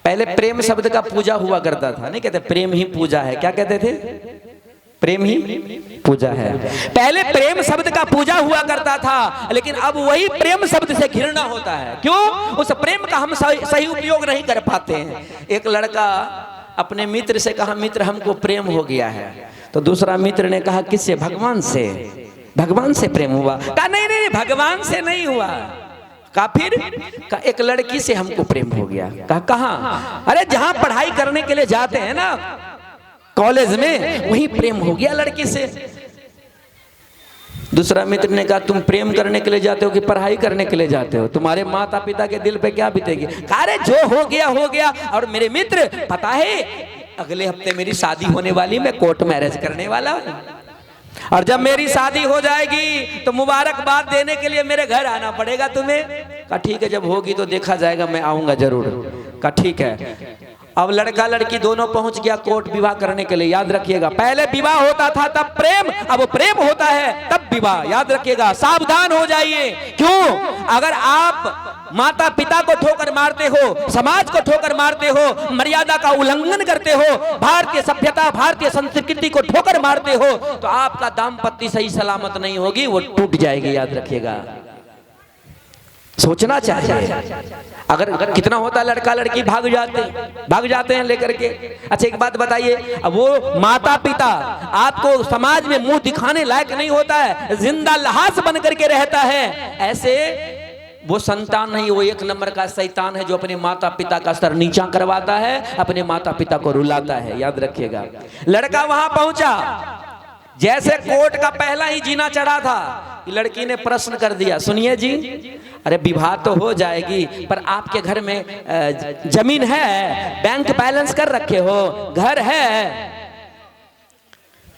पहले प्रेम शब्द का पूजा हुआ करता था, नहीं कहते प्रेम ही पूजा है, क्या कहते थे? प्रेम ही पूजा है। पहले प्रेम शब्द का पूजा हुआ करता था, लेकिन अब वही प्रेम शब्द से घृणा होता है। क्यों? उस प्रेम का हम सही उपयोग नहीं कर पाते हैं। एक लड़का अपने मित्र से कहा, मित्र हमको प्रेम हो गया है। तो दूसरा मित्र ने कहा, किससे? भगवान से। भगवान से प्रेम हुआ? कहा नहीं नहीं, भगवान से नहीं हुआ। कहा फिर? कहा एक लड़की से हमको प्रेम हो गया। कहा कहाँ? अरे जहां पढ़ाई करने के लिए जाते हैं ना कॉलेज में, वही प्रेम हो गया लड़की से। दूसरा मित्र ने कहा, तुम प्रेम करने के लिए जाते हो कि पढ़ाई करने के लिए जाते हो? तुम्हारे माता पिता के दिल पे क्या बीतेगी? अरे जो हो गया हो गया। और मेरे मित्र, पता है अगले हफ्ते मेरी शादी होने वाली, मैं कोर्ट मैरिज करने वाला हूं, और जब मेरी शादी हो जाएगी तो मुबारकबाद देने के लिए मेरे घर आना पड़ेगा तुम्हें। कहा ठीक है, जब होगी तो देखा जाएगा, मैं आऊंगा जरूर। कहा ठीक है। अब लड़का लड़की दोनों पहुंच गया कोर्ट विवाह करने के लिए। याद रखिएगा, पहले विवाह होता था तब प्रेम, अब प्रेम होता है तब विवाह। याद रखिएगा, सावधान हो जाइए। क्यों? अगर आप माता पिता को ठोकर मारते हो, समाज को ठोकर मारते हो, मर्यादा का उल्लंघन करते हो, भारतीय सभ्यता भारतीय संस्कृति को ठोकर मारते हो, तो आपका दाम्पत्य सही सलामत नहीं होगी, वो टूट जाएगी। याद रखिएगा, सोचना चाहिए। अगर कितना होता लड़का लड़की भाग जाते हैं लेकर के। अच्छा एक बात बताइए, अब वो माता पिता आपको समाज में मुंह दिखाने लायक नहीं होता है, जिंदा लाश बन करके रहता है, ऐसे वो संतान नहीं, वो एक नंबर का शैतान है जो अपने माता पिता का सर नीचा करवाता है, अपने माता पिता को रुलाता है। याद रखिएगा। लड़का वहां पहुंचा, जैसे कोर्ट का पहला ही जीना चढ़ा था, लड़की ने प्रश्न कर दिया, सुनिए जी, अरे विवाह तो हो जाएगी, पर आपके घर में जमीन है, बैंक बैलेंस कर रखे हो, घर है?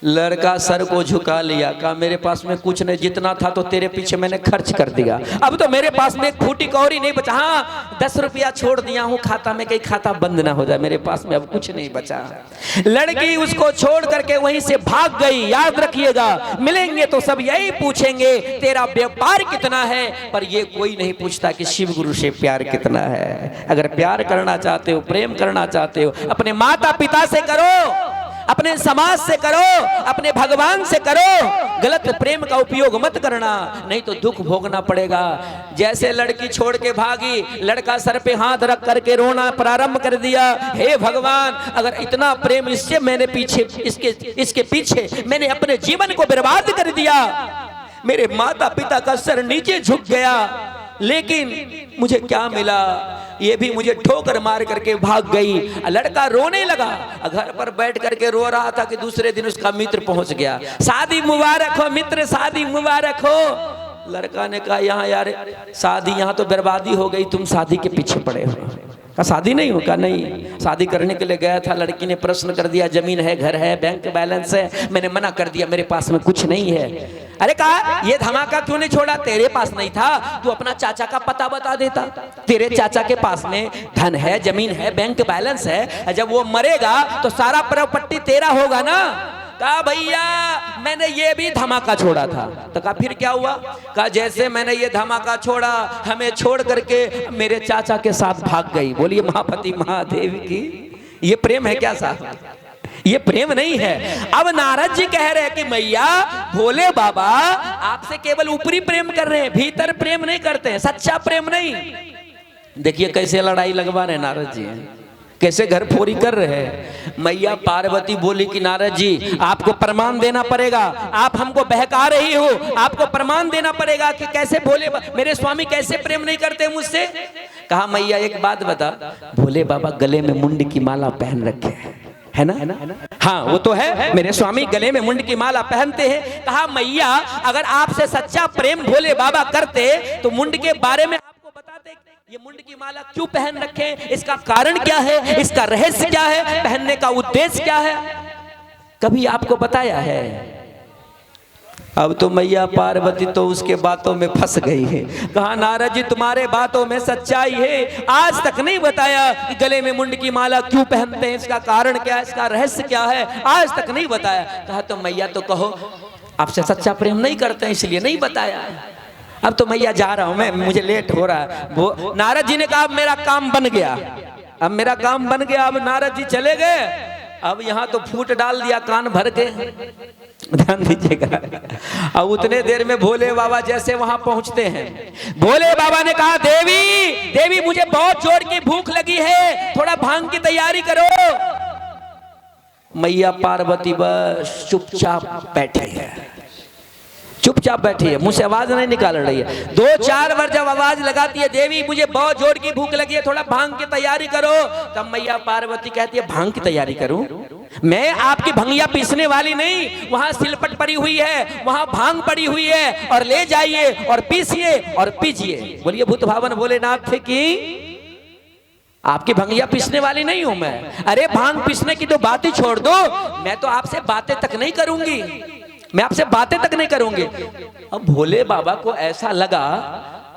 लड़का सर को झुका लिया, कहा मेरे पास में कुछ नहीं, जितना था तो तेरे पीछे मैंने खर्च कर दिया, अब तो मेरे पास में एक फूटी कौड़ी नहीं बचा। हाँ 10 रुपया छोड़ दिया हूँ खाता में, कहीं खाता बंद ना हो जाए, मेरे पास में अब कुछ नहीं बचा। लड़की उसको छोड़ करके वहीं से भाग गई। याद रखिएगा, मिलेंगे तो सब यही पूछेंगे तेरा व्यापार कितना है, पर ये कोई नहीं पूछता कि शिव गुरु से प्यार कितना है। अगर प्यार करना चाहते हो, प्रेम करना चाहते हो, अपने माता पिता से करो, अपने समाज से करो, अपने भगवान से करो। गलत प्रेम का उपयोग मत करना, नहीं तो दुख भोगना पड़ेगा। जैसे लड़की छोड़ के भागी, लड़का सर पे हाथ रख करके रोना प्रारंभ कर दिया, हे भगवान, अगर इतना प्रेम इससे मैंने इसके पीछे मैंने अपने जीवन को बर्बाद कर दिया, मेरे माता पिता का सर नीचे झुक गया, लेकिन मुझे क्या मिला? ये भी मुझे ठोकर मार करके भाग गई। लड़का रोने लगा, घर पर बैठ करके रो रहा था कि दूसरे दिन उसका मित्र पहुंच गया, शादी मुबारक हो मित्र, शादी मुबारक हो। लड़का ने कहा यहाँ यार शादी, यहाँ तो बर्बादी हो गई, तुम शादी के पीछे पड़े हो। कहा शादी नहीं होगा? नहीं, शादी करने के लिए गया था, लड़की ने प्रश्न कर दिया, जमीन है, घर है, बैंक बैलेंस है, मैंने मना कर दिया, मेरे पास में कुछ नहीं है। अरे कहा ये धमाका क्यों नहीं छोड़ा? तेरे पास नहीं था, तू अपना चाचा का पता बता देता, तेरे चाचा के पास में धन है, जमीन है, बैंक बैलेंस है, जब वो मरेगा तो सारा प्रॉपर्टी तेरा होगा ना। कहा भैया मैंने ये भी धमाका छोड़ा था। तो कहा फिर क्या हुआ? कहा जैसे मैंने ये धमाका छोड़ा, हमें छोड़ करके मेरे चाचा के साथ भाग गई। बोलिए महापति महादेव की। ये प्रेम है क्या साहब? ये प्रेम नहीं है। अब नारद जी कह रहे हैं कि मैया भोले बाबा आपसे केवल ऊपरी प्रेम कर रहे हैं, भीतर प्रेम नहीं करते हैं, सच्चा प्रेम नहीं। देखिए कैसे लड़ाई लगवा रहे नारद जी, कैसे घर फोड़ी कर रहे हैं। मैया पार्वती बोली कि नारद जी आपको प्रमाण देना पड़ेगा, आप हमको बहका रही हो, आपको प्रमाण देना पड़ेगा कि कैसे भोले मेरे स्वामी कैसे प्रेम नहीं करते मुझसे। कहा मैया एक बात बता, भोले बाबा गले में मुंड की माला पहन रखे है ना? हाँ वो तो है, मेरे स्वामी गले में मुंड की माला पहनते हैं। कहा मैया अगर आपसे सच्चा प्रेम भोले बाबा करते तो मुंड के बारे में आपको बताते, ये मुंड की माला क्यों पहन रखे, इसका कारण क्या है, इसका रहस्य क्या है, पहनने का उद्देश्य क्या है, कभी आपको बताया है? अब तो मैया पार्वती तो उसके बातों में फंस गई है। कहा नारद जी तुम्हारे बातों में सच्चाई है, आज तक नहीं बताया कि गले में मुंड की माला क्यों पहनते हैं, इसका कारण क्या है, इसका रहस्य क्या है, आज तक नहीं बताया। कहा तो मैया तो कहो आपसे सच्चा प्रेम नहीं करते हैं इसलिए नहीं बताया। अब तो मैया जा रहा हूं मैं, मुझे लेट हो रहा है। वो नारद जी ने कहा मेरा काम बन गया, अब मेरा काम बन गया। अब नारद जी चले गए, अब यहाँ तो फूट डाल दिया कान भर के, ध्यान दीजिएगा। अब उतने देर में भोले बाबा जैसे वहां पहुंचते हैं, भोले बाबा ने कहा देवी देवी मुझे बहुत जोर की भूख लगी है, थोड़ा भांग की तैयारी करो। मैया पार्वती बस चुपचाप बैठी है, चुपचाप बैठी है, मुंह से आवाज नहीं निकाल रही है। 2-4 बार जब आवाज लगाती है देवी मुझे बहुत जोर की भूख लगी है, थोड़ा भांग की तैयारी करो, तब मैया पार्वती कहती है भांग की तैयारी करूं? मैं आपकी भंगिया पीसने वाली नहीं, वहां सिलपट पड़ी हुई है, वहां भांग पड़ी हुई है, और ले जाइए और पीसिए और पीजिए। बोलिए भूत भावन भोलेनाथ की। आपकी भंगिया पीसने वाली नहीं हूं मैं। अरे भांग पीसने की तो बात ही छोड़ दो, मैं तो आपसे बातें तक नहीं करूंगी, मैं आपसे बातें तक नहीं करूंगी। अब भोले बाबा को ऐसा लगा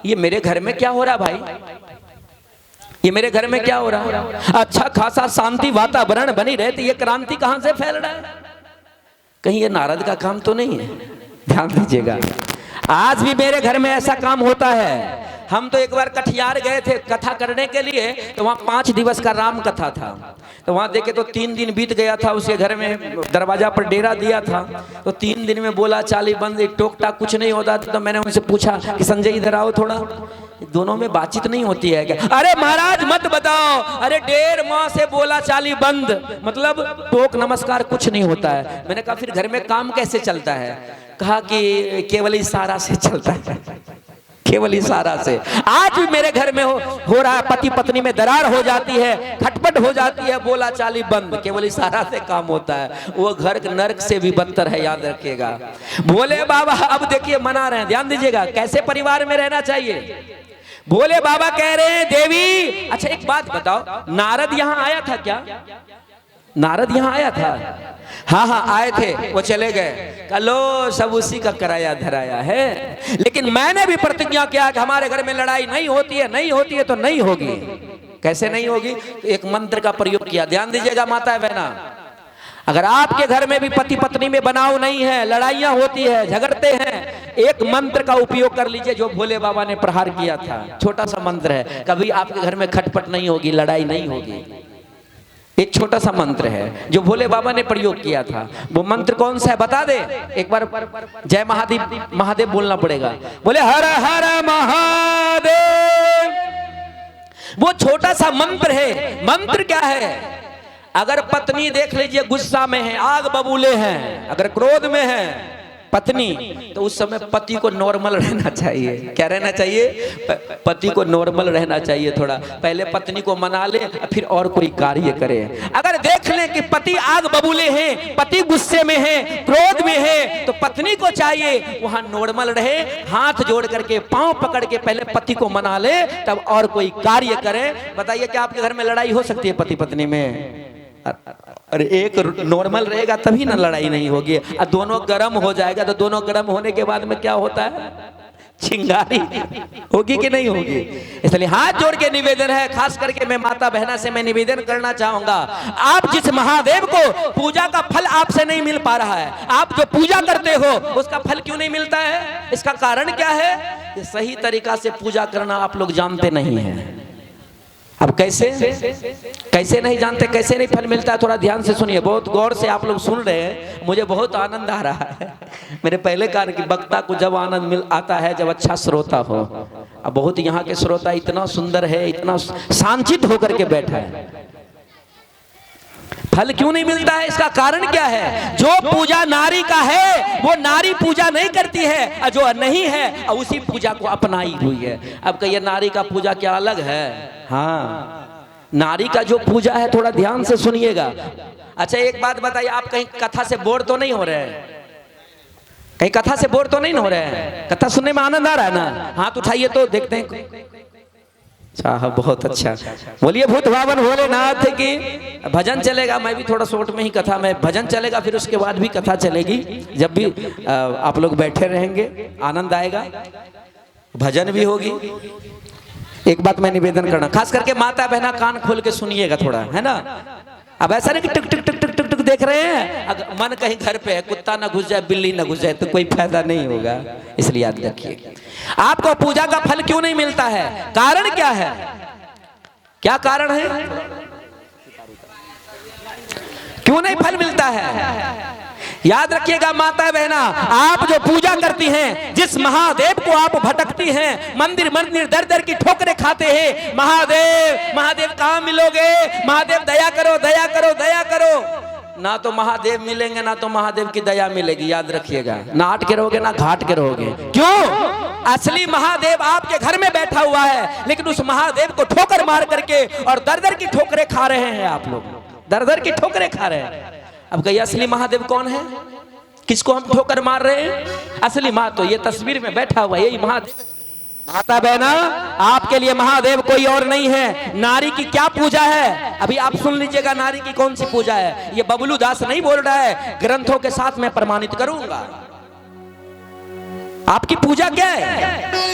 ये मेरे घर में क्या हो रहा भाई, ये मेरे घर में क्या हो रहा है? अच्छा खासा शांति वातावरण बनी रहे, तो ये क्रांति कहां से फैल रहा है? कहीं ये नारद का काम तो नहीं है? ध्यान दीजिएगा, आज भी मेरे घर में ऐसा काम होता है। हम तो एक बार कटिहार गए थे कथा करने के लिए, तो वहाँ 5 दिवस का राम कथा था, तो वहाँ देखे तो 3 दिन बीत गया था। उसके घर में दरवाजा पर डेरा दिया था, तो 3 दिन में बोला चाली बंद, एक टोकटा कुछ नहीं होता। तो मैंने उनसे पूछा कि संजय इधर आओ थोड़ा, दोनों में बातचीत नहीं होती है क्या? अरे महाराज मत बताओ, अरे 1.5 माह से बोला चाली बंद, मतलब टोक नमस्कार कुछ नहीं होता है। मैंने कहा फिर घर में काम कैसे चलता है? कहा कि केवल इशारा से चलता है, केवल इशारा से। आज भी मेरे घर में हो रहा है, पति पत्नी में दरार हो जाती है, खटपट हो जाती है, बोला चाली बंद, केवल इशारा से काम होता है। वो घर नर्क से भी बदतर है, याद रखिएगा। भोले बाबा अब देखिए मना रहे हैं, ध्यान दीजिएगा कैसे परिवार में रहना चाहिए। भोले बाबा कह रहे हैं देवी, अच्छा एक बात बताओ, नारद यहाँ आया था क्या? नारद यहाँ आया था? हाँ हाँ आए थे, वो चले गए। कलो सब उसी का कराया धराया है, लेकिन मैंने भी प्रतिज्ञा किया कि हमारे घर में लड़ाई नहीं होती है, नहीं होती है तो नहीं होगी। कैसे नहीं होगी? तो एक मंत्र का प्रयोग किया। ध्यान दीजिएगा माता बहना, अगर आपके घर में भी पति पत्नी में बनाव नहीं है, लड़ाइयां होती है, झगड़ते हैं, एक मंत्र का उपयोग कर लीजिए जो भोले बाबा ने प्रहार किया था। छोटा सा मंत्र है, कभी आपके घर में खटपट नहीं होगी, लड़ाई नहीं होगी। एक छोटा सा मंत्र है जो भोले बाबा ने प्रयोग किया था। वो मंत्र कौन सा है बता दे एक बार? जय महादेव, महादेव बोलना पड़ेगा। बोले हर हर महादेव। वो छोटा सा मंत्र है। मंत्र क्या है? अगर पत्नी देख लीजिए गुस्सा में है, आग बबूले हैं, अगर क्रोध में है पत्नी, तो उस समय पति को नॉर्मल रहना चाहिए। क्या रहना चाहिए? पति को नॉर्मल रहना चाहिए। थोड़ा पहले पत्नी को मना ले, फिर और कोई कार्य करे। अगर देख लें कि पति आग बबूले हैं, पति गुस्से में है, क्रोध में है, तो पत्नी को चाहिए वहां नॉर्मल रहे, हाथ जोड़ करके पांव पकड़ के पहले पति को मना ले, तब और कोई कार्य करे। बताइए क्या आपके घर में लड़ाई हो सकती है पति पत्नी में? अरे एक नॉर्मल रहेगा तभी ना लड़ाई नहीं होगी। दोनों गर्म हो जाएगा तो दोनों गर्म होने के बाद में क्या होता है? चिंगारी होगी कि नहीं होगी? इसलिए हाथ जोड़ के निवेदन है, खास करके मैं माता बहना से मैं निवेदन करना चाहूंगा, आप जिस महादेव को पूजा का फल आपसे नहीं मिल पा रहा है, आप जो पूजा करते हो उसका फल क्यों नहीं मिलता है? इसका कारण क्या है? ये सही तरीका से पूजा करना आप लोग जानते नहीं है। अब कैसे कैसे नहीं जानते, कैसे नहीं फल मिलता है? थोड़ा ध्यान से सुनिए, बहुत गौर से आप लोग सुन रहे हैं, मुझे बहुत आनंद आ रहा है। मेरे पहले कहा कि वक्ता को जब आनंद मिल आता है जब अच्छा श्रोता हो। अब बहुत यहाँ के श्रोता इतना सुंदर है, इतना शांतित होकर के बैठा है। फल क्यों नहीं मिलता है? इसका कारण क्या है? जो पूजा नारी का है वो नारी पूजा नहीं करती है, और जो नहीं है उसी पूजा को अपनाई हुई है। अब कहिए नारी का पूजा क्या अलग है? हाँ, नारी का जो पूजा है, थोड़ा ध्यान से सुनिएगा। अच्छा एक बात बताइए, आप कहीं कथा से बोर तो नहीं हो रहे हैं? कहीं कथा से बोर तो नहीं हो रहे हैं? कथा सुनने में आनंद आ रहा है ना? हाथ उठाइए तो देखते हैं। अच्छा बहुत अच्छा, बोलिए भूत भावन भोलेनाथ की। भजन चलेगा, मैं भी थोड़ा शॉर्ट में ही कथा में भजन चलेगा, फिर उसके बाद भी कथा चलेगी। जब भी आप लोग बैठे रहेंगे आनंद आएगा, भजन भी होगी। एक बात मैं निवेदन करना, खास करके माता बहना कान खोल के सुनिएगा थोड़ा, है ना? अब ऐसा नहीं कि टुक टुक टुक टुक टुक टुक देख रहे हैं, अगर मन कहीं घर पे है, कुत्ता ना घुस जाए, बिल्ली ना घुस जाए तो कोई फायदा नहीं होगा। इसलिए याद रखिए, आपको पूजा का फल क्यों नहीं मिलता है? कारण क्या है? क्या कारण है? क्यों नहीं फल मिलता है? याद रखिएगा माता बहना, आप जो पूजा करती हैं, जिस महादेव को आप भटकती हैं, मंदिर मंदिर दर दर की ठोकरें खाते हैं, महादेव महादेव कहाँ मिलोगे, महादेव दया करो दया करो दया करो, ना तो महादेव मिलेंगे ना तो महादेव की दया मिलेगी। याद रखिएगा, ना आट के रहोगे ना घाट के रहोगे। क्यों? असली महादेव आपके घर में बैठा हुआ है, लेकिन उस महादेव को ठोकर मार करके और दर दर की ठोकरें खा रहे हैं आप लोग, दर दर की ठोकरें खा रहे हैं। अब कहिए असली महादेव कौन है? किसको हम ठोकर मार रहे हैं? असली माँ तो ये तस्वीर में बैठा हुआ यही महादेव। माता बहना, आपके लिए महादेव कोई और नहीं है। नारी की क्या पूजा है, अभी आप सुन लीजिएगा, नारी की कौन सी पूजा है। ये बबलू दास नहीं बोल रहा है, ग्रंथों के साथ मैं प्रमाणित करूंगा। आपकी पूजा क्या है?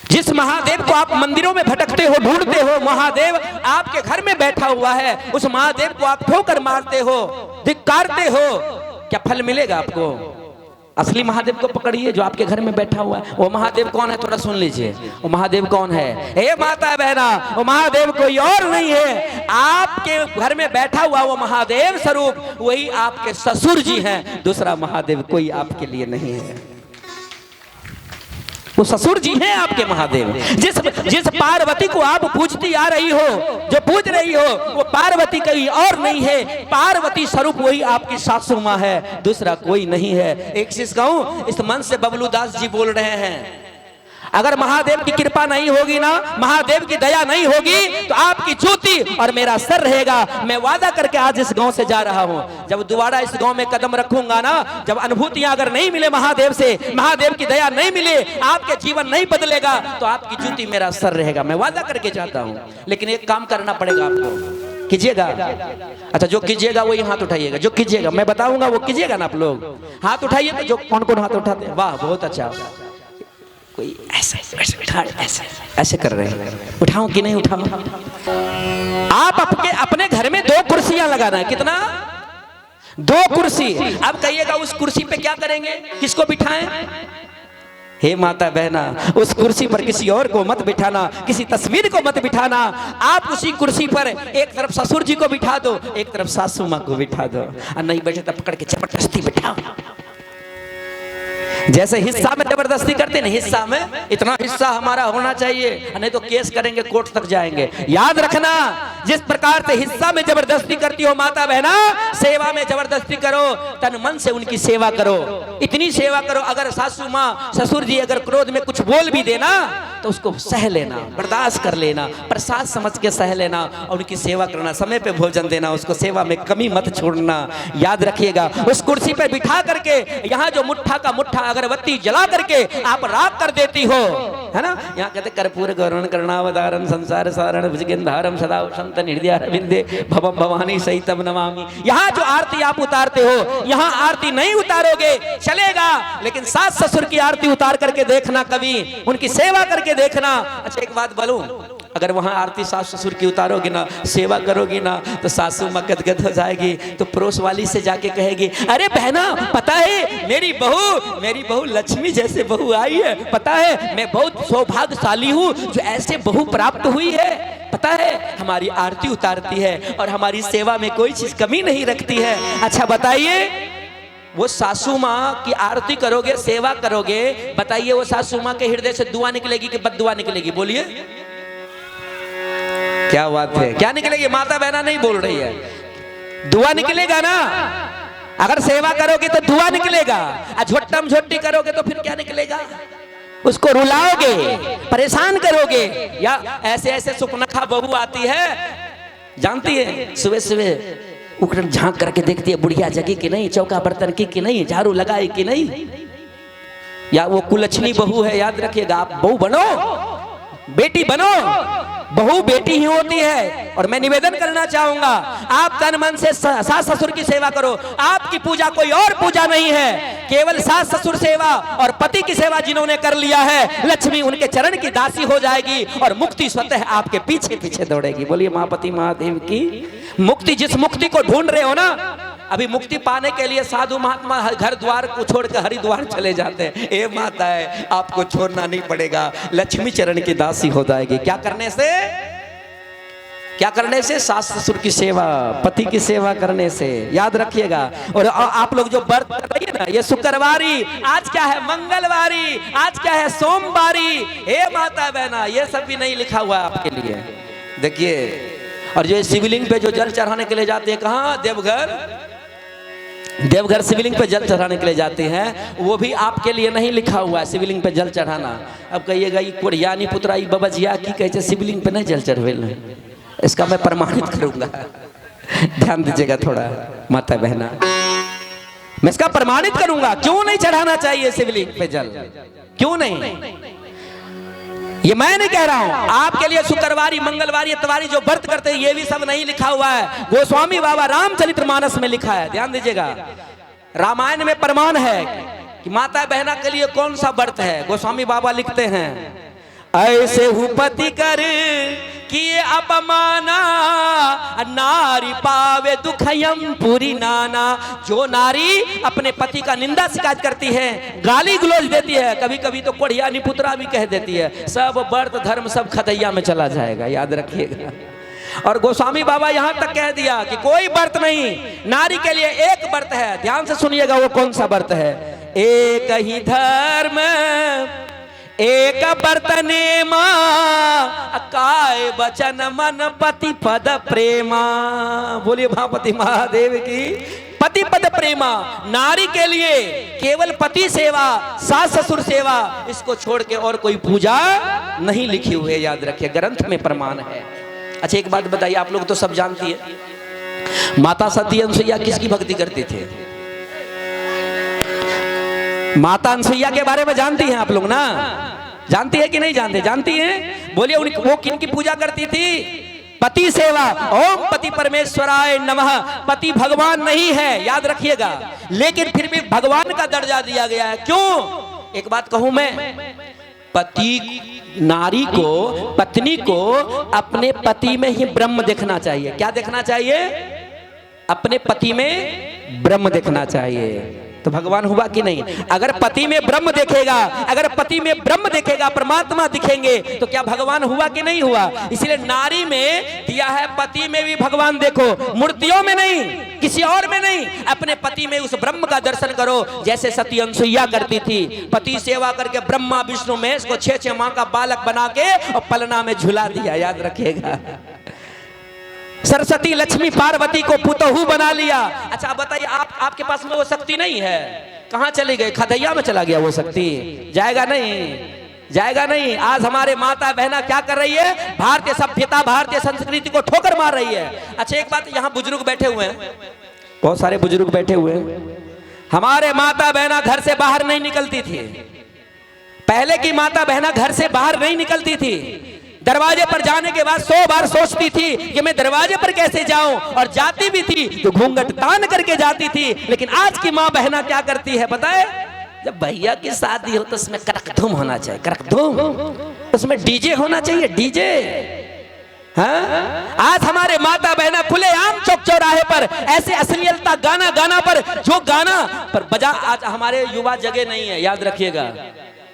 जिस महादेव को आप मंदिरों में भटकते हो, ढूंढते हो, महादेव आपके घर में बैठा हुआ है, उस महादेव को आप ठोकर मारते हो, धिक्कारते हो, क्या फल मिलेगा आपको? असली महादेव को पकड़िए जो आपके घर में बैठा हुआ है। वो महादेव कौन है, थोड़ा सुन लीजिए। वो महादेव कौन है? हे माता बहना, वो महादेव कोई और नहीं है, आपके घर में बैठा हुआ वो महादेव स्वरूप वही आपके ससुर जी हैं। दूसरा महादेव कोई आपके लिए नहीं है, वो ससुर जी हैं आपके महादेव। जिस पार्वती को आप पूजती आ रही हो, जो पूज रही हो, वो पार्वती कोई और नहीं है, पार्वती स्वरूप वही आपकी सासू माँ है, दूसरा कोई नहीं है। एक चीज कहूं, इस मन से बबलू दास जी बोल रहे हैं, अगर महादेव की कृपा नहीं होगी ना, महादेव की दया नहीं होगी, तो आपकी जूती और मेरा सर रहेगा। मैं वादा करके आज इस गांव से जा रहा हूं, जब दोबारा इस गांव में कदम रखूंगा ना, जब अनुभूतियां अगर नहीं मिले महादेव से, महादेव की दया नहीं मिले, आपके जीवन नहीं बदलेगा, तो आपकी जूती मेरा सर रहेगा। मैं वादा करके जाता हूं। लेकिन एक काम करना पड़ेगा आपको, कीजिएगा। अच्छा, जो कीजिएगा वही हाथ उठाइएगा, जो कीजिएगा मैं बताऊंगा वो कीजिएगा ना। आप लोग हाथ उठाइए, तो जो कौन कौन हाथ उठाते हैं, वाह बहुत अच्छा। कोई ऐसे ऐसे ऐसे कर रहे हैं, उठाऊं कि नहीं उठाऊं? आप अपने घर में 2 कुर्सियां लगाना है। कितना? 2 कुर्सी। अब कहिएगा उस कुर्सी पे क्या करेंगे, किसको बिठाएं? हे माता बहना, उस कुर्सी पर किसी और को मत बिठाना, किसी तस्वीर को मत बिठाना। आप उसी कुर्सी पर एक तरफ ससुर जी को बिठा दो, एक तरफ सासू माँ को बिठा दो, और नहीं बैठे तो पकड़ के जबरदस्ती बिठाओ। जैसे हिस्सा में जबरदस्ती करते ना, हिस्सा में इतना हिस्सा हमारा होना चाहिए, नहीं तो केस करेंगे, कोर्ट तक जाएंगे। याद रखना, जिस प्रकार से हिस्सा में जबरदस्ती करती हो माता बहना, सेवा में जबरदस्ती करो, तन मन से उनकी सेवा करो, इतनी सेवा करो। अगर सासू माँ ससुर जी अगर क्रोध में कुछ बोल भी देना, तो उसको सह लेना, बर्दाश्त कर लेना, प्रसाद समझ के सह लेना, और उनकी सेवा करना, समय पे भोजन देना, उसको सेवा में कमी मत छोड़ना। याद रखिएगा, उस कुर्सी पर बिठा करके यहाँ जो मुट्ठा का मुट्ठा अगरबत्ती जला करके आप राख कर देती हो, है ना। यहाँ कहते कर्पूर गौरन करुणावतारम संसार सारण भुजगेंधारम सदा शांत हृदय विंदे भवम भवानी सहितम नमामि। यहाँ जो आरती आप उतारते हो, यहाँ आरती नहीं उतारोगे चलेगा, लेकिन सास ससुर की आरती उतार करके देखना, कभी उनकी सेवा करके देखना। अच्छा, एक बात बोलूं, अगर वहां आरती सास ससुर की उतारोगी ना, सेवा करोगी ना, तो सासू माँ गदगद हो जाएगी, तो पड़ोस वाली से जाके कहेगी, अरे बहना पता है मेरी बहू लक्ष्मी जैसे बहू आई है, पता है मैं बहुत सौभाग्यशाली हूँ जो ऐसे बहू प्राप्त हुई है, पता है हमारी आरती उतारती है और हमारी सेवा में कोई चीज कमी नहीं रखती है। अच्छा बताइए, वो सासू माँ की आरती करोगे, सेवा करोगे, बताइए वो सासू माँ के हृदय से दुआ निकलेगी कि बद्दुआ निकलेगी? बोलिए, क्या बात है, क्या निकलेगी? माता बहना नहीं बोल रही है, दुआ निकलेगा ना। अगर सेवा करोगे तो दुआ निकलेगा, झोट्टम झोट्टी करोगे तो फिर क्या निकलेगा? उसको रुलाओगे, परेशान करोगे। या ऐसे ऐसे सुपनखा बहू आती है, जानती है, सुबह सुबह उखड़ झांक करके देखती है बुढ़िया जगी कि नहीं, चौका बर्तन की कि नहीं, झाड़ू लगाई कि नहीं। या वो कुलच्छनी बहू है। याद रखिएगा, आप बहू बनो, बेटी बनो, बहू बेटी ही होती है। और मैं निवेदन करना चाहूंगा, आप तन मन से सास ससुर की सेवा करो। आपकी पूजा कोई और पूजा नहीं है, केवल सास ससुर सेवा और पति की सेवा जिन्होंने कर लिया है, लक्ष्मी उनके चरण की दासी हो जाएगी और मुक्ति स्वतः आपके पीछे पीछे दौड़ेगी। बोलिए महापति महादेव की मुक्ति। जिस मुक्ति को ढूंढ रहे हो ना, अभी मुक्ति पाने के लिए साधु महात्मा घर द्वार को छोड़कर हरिद्वार चले जाते हैं। ए माता है, आपको छोड़ना नहीं पड़ेगा, लक्ष्मी चरण की दासी हो जाएगी। क्या करने से? क्या करने से? सास ससुर की सेवा, पति की सेवा करने से, याद रखिएगा। और आप लोग जो व्रत कर रही है ना, ये शुक्रवारी, आज क्या है? मंगलवारी, आज क्या है? सोमवारी। हे माता बहना, ये सब भी नहीं लिखा हुआ आपके लिए, देखिए। और जो शिवलिंग पे जो जल चढ़ाने के लिए जाते हैं, कहाँ? देवघर शिवलिंग पे जल चढ़ाने के लिए जाते हैं, वो भी आपके लिए नहीं लिखा हुआ है शिवलिंग पे जल चढ़ाना। अब कहिएगा ये कोरियानी पुत्रा बबजिया की कहते शिवलिंग पे नहीं जल चढ़वेल, इसका मैं प्रमाणित करूंगा। ध्यान दीजिएगा थोड़ा माता बहना, मैं इसका प्रमाणित करूंगा क्यों नहीं चढ़ाना चाहिए शिवलिंग पे जल, क्यों नहीं। ये मैं नहीं कह रहा हूं, आपके लिए शुक्रवारी, मंगलवारी, इतवारी जो व्रत करते हैं, ये भी सब नहीं लिखा हुआ है। गोस्वामी बाबा रामचरितमानस में लिखा है, ध्यान दीजिएगा। रामायण में प्रमाण है कि माता बहना के लिए कौन सा व्रत है। गोस्वामी बाबा लिखते हैं, ऐसे हूँ पति कर किए अपमाना, नारी पावे दुखयम पूरी नाना। जो नारी अपने पति का निंदा शिकायत करती है, गाली गलौज देती है, कभी कभी तो कोढ़िया निपुत्रा भी कह देती है, सब व्रत धर्म सब खतैया में चला जाएगा, याद रखिएगा। और गोस्वामी बाबा यहां तक कह दिया कि कोई व्रत नहीं, नारी के लिए एक व्रत है, ध्यान से सुनिएगा। वो कौन सा व्रत है? एक ही धर्म एक बर्तने माँ, काय बचन मन पति पद प्रेमा। बोलिए भापति महादेव की। पति पद प्रेमा, नारी के लिए केवल पति सेवा, सास ससुर सेवा, इसको छोड़ के और कोई पूजा नहीं लिखी हुई है, याद रखिए, ग्रंथ में प्रमाण है। अच्छा एक बात बताइए, आप लोग तो सब जानती है, माता सती अनुसुईया किसकी भक्ति करती थे? माता अनुसुईया के बारे में जानती हैं आप लोग ना? जानती है कि नहीं जानते? जानती हैं। बोलिए वो किन की पूजा करती थी? पति सेवा। ओम पति परमेश्वराय नमः। पति भगवान नहीं है, याद रखिएगा, लेकिन फिर भी भगवान का दर्जा दिया गया है। क्यों? एक बात कहूं मैं, पति नारी को, पत्नी को अपने पति में ही ब्रह्म देखना चाहिए। क्या देखना चाहिए? अपने पति में ब्रह्म देखना चाहिए। तो भगवान हुआ कि नहीं? अगर पति में ब्रह्म देखेगा, अगर पति में ब्रह्म देखेगा, परमात्मा दिखेंगे, तो क्या भगवान हुआ कि नहीं हुआ? इसलिए नारी में दिया है, पति में भी भगवान देखो, मूर्तियों में नहीं, किसी और में नहीं, अपने पति में उस ब्रह्म का दर्शन करो। जैसे सती अनुसुईया करती थी, पति सेवा करके ब्रह्मा विष्णु महेश को 6 माह का बालक बना के और पलना में झुला दिया, याद रखिएगा। सरस्वती लक्ष्मी पार्वती को पुतहू बना लिया। अच्छा बताइए, आपके पास में वो शक्ति नहीं है, कहां चली गई? खदैया में चला गया वो शक्ति? जाएगा नहीं, जाएगा नहीं। आज हमारे माता बहना क्या कर रही है? भारतीय सभ्यता, भारतीय संस्कृति को ठोकर मार रही है। अच्छा एक बात, यहाँ बुजुर्ग बैठे हुए हैं, बहुत सारे बुजुर्ग बैठे हुए हैं। हमारे माता बहना घर से बाहर नहीं निकलती थी, पहले की माता बहना घर से बाहर नहीं निकलती थी। दरवाजे पर जाने के बाद 100 बार सोचती थी कि मैं दरवाजे पर कैसे जाऊं, और जाती भी थी तो घूंघट तान करके जाती थी। लेकिन आज की माँ बहना क्या करती है बताए? जब भैया की शादी हो तो उसमें करकधूम होना चाहिए, करकधूम, उसमें डीजे होना चाहिए, डीजे। हाँ? आज हमारे माता बहना खुलेआम चौक चौराहे पर ऐसे अश्लीलता गाना गाना पर, जो गाना पर बजा, आज हमारे युवा जगह नहीं है, याद रखिएगा।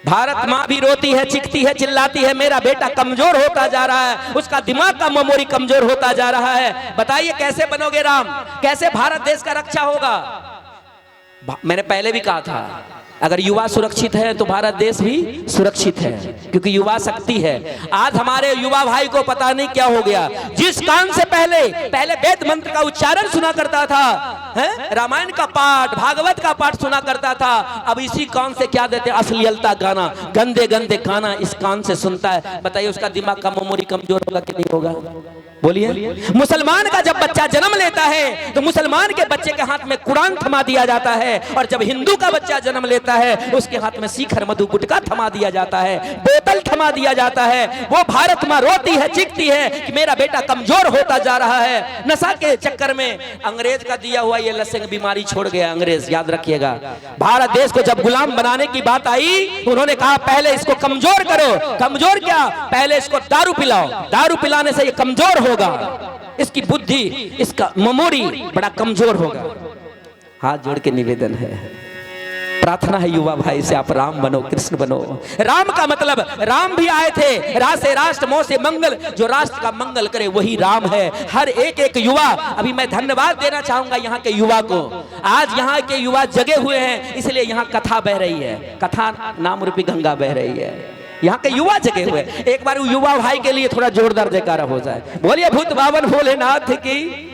भारत माँ भी रोती है, चिखती है, चिल्लाती है, मेरा बेटा कमजोर होता जा रहा है, उसका दिमाग का मेमोरी कमजोर होता जा रहा है। बताइए कैसे बनोगे राम? कैसे भारत देश का रक्षा होगा? मैंने पहले भी कहा था, अगर युवा सुरक्षित है तो भारत देश भी सुरक्षित है, क्योंकि युवा शक्ति है। आज हमारे युवा भाई को पता नहीं क्या हो गया, जिस कान से पहले वेद मंत्र का उच्चारण सुना करता था, रामायण का पाठ, भागवत का पाठ सुना करता था, अब इसी कान से क्या देते? अश्लीलता गाना, गंदे गंदे गाना इस कान से सुनता है। बताइए उसका दिमाग का मेमोरी कमजोर होगा कि नहीं होगा? बोलिए। मुसलमान का जब बच्चा जन्म लेता है तो मुसलमान के बच्चे के हाथ में कुरान थमा दिया जाता है, और जब हिंदू का बच्चा जन्म लेता है उसके हाथ में शिखर मधु गुटखा थमा दिया जाता है, बोतल थमा दिया जाता है। वो भारत माँ रोती है, चीखती है कि मेरा बेटा कमजोर होता जा रहा है। नशा के चक्कर में अंग्रेज का दिया हुआ ये लसन बीमारी छोड़ गया अंग्रेज, याद रखिएगा। भारत देश को जब गुलाम बनाने की बात आई, उन्होंने कहा पहले इसको कमजोर करो। कमजोर क्या? पहले इसको दारू पिलाओ, दारू पिलाने से ये कमजोर होगा, इसकी बुद्धि, इसका मेमोरी बड़ा कमजोर होगा। हाथ जोड़ के निवेदन है, प्रार्थना है युवा भाई से, आप राम बनो, कृष्ण बनो। राम का मतलब, राम भी आए थे, रा से राष्ट्र, मोह से मंगल, जो राष्ट्र का मंगल करे वही राम है। हर एक युवा, अभी मैं धन्यवाद देना चाहूंगा यहाँ के युवा को। आज यहाँ के युवा जगे हुए हैं, इसलिए यहाँ कथा बह रही है, कथा नाम रूपी गंगा बह रही है। यहाँ के युवा जगे हुए, एक बार युवा भाई के लिए थोड़ा जोरदार जयकारा हो जाए। बोलिए भूत बावन भोलेनाथ की।